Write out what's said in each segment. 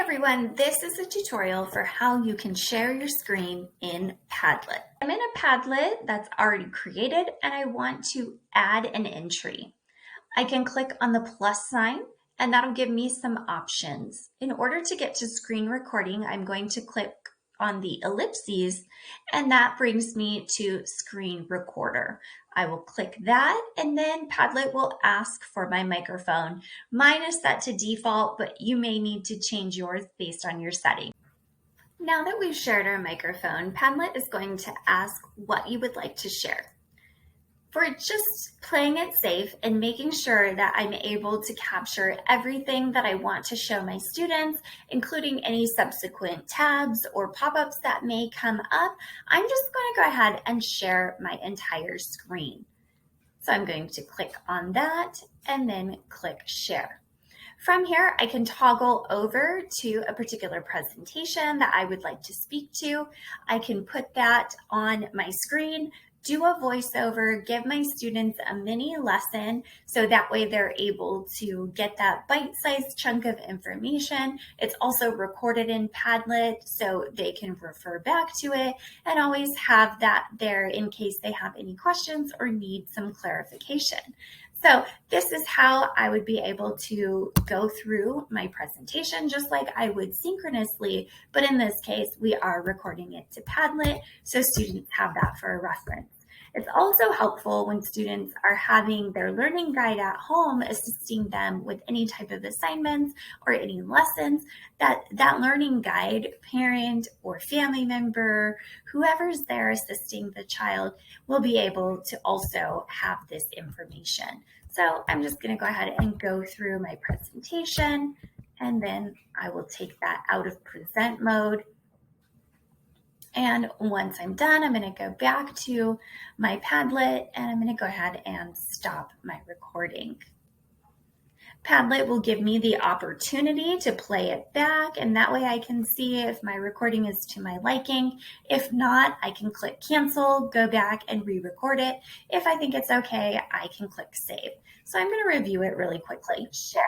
Everyone, this is a tutorial for how you can share your screen in Padlet. I'm in a Padlet that's already created and I want to add an entry. I can click on the plus sign and that'll give me some options. In order to get to screen recording, I'm going to click on the ellipses and that brings me to screen recorder. I will click that and then Padlet will ask for my microphone. Mine is set to default, but you may need to change yours based on your setting. Now that we've shared our microphone, Padlet is going to ask what you would like to share. For just playing it safe and making sure that I'm able to capture everything that I want to show my students, including any subsequent tabs or pop-ups that may come up, I'm just going to go ahead and share my entire screen. So I'm going to click on that and then click share. From here, I can toggle over to a particular presentation that I would like to speak to. I can put that on my screen, do a voiceover, give my students a mini lesson so that way they're able to get that bite-sized chunk of information. It's also recorded in Padlet so they can refer back to it and always have that there in case they have any questions or need some clarification. So this is how I would be able to go through my presentation just like I would synchronously, but in this case, we are recording it to Padlet so students have that for a reference. It's also helpful when students are having their learning guide at home assisting them with any type of assignments or any lessons, that learning guide, parent or family member, whoever's there assisting the child will be able to also have this information. So I'm just going to go ahead and go through my presentation and then I will take that out of present mode. And once I'm done, I'm going to go back to my Padlet and I'm going to go ahead and stop my recording. Padlet will give me the opportunity to play it back, and that way I can see if my recording is to my liking. If not, I can click cancel, go back and re-record it. If I think it's okay, I can click save. So I'm going to review it really quickly. Share.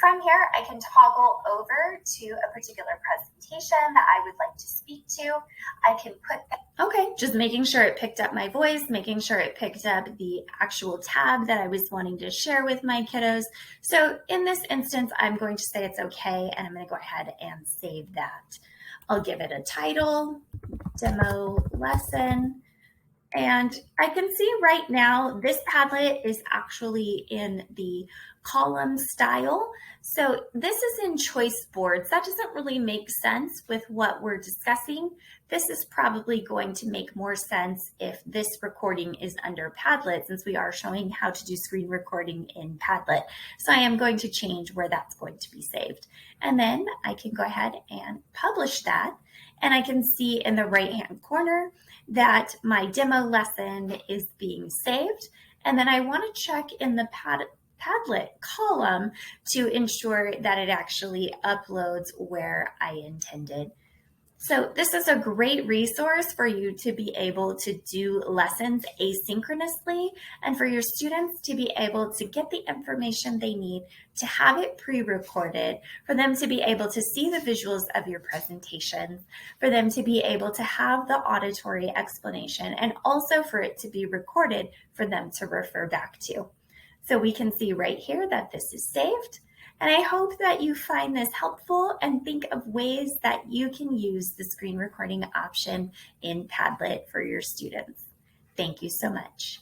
From here, I can toggle over to a particular presentation that I would like to speak to. I can put that, okay, just making sure it picked up my voice, making sure it picked up the actual tab that I was wanting to share with my kiddos. So in this instance, I'm going to say it's okay, and I'm going to go ahead and save that. I'll give it a title, demo lesson. And I can see right now this Padlet is actually in the column style. So this is in choice boards. That doesn't really make sense with what we're discussing. This is probably going to make more sense if this recording is under Padlet, since we are showing how to do screen recording in Padlet. So I am going to change where that's going to be saved. And then I can go ahead and publish that. And I can see in the right-hand corner that my demo lesson is being saved. And then I want to check in the Padlet column to ensure that it actually uploads where I intended. So this is a great resource for you to be able to do lessons asynchronously and for your students to be able to get the information they need, to have it pre-recorded, for them to be able to see the visuals of your presentations, for them to be able to have the auditory explanation, and also for it to be recorded for them to refer back to. So we can see right here that this is saved. And I hope that you find this helpful and think of ways that you can use the screen recording option in Padlet for your students. Thank you so much.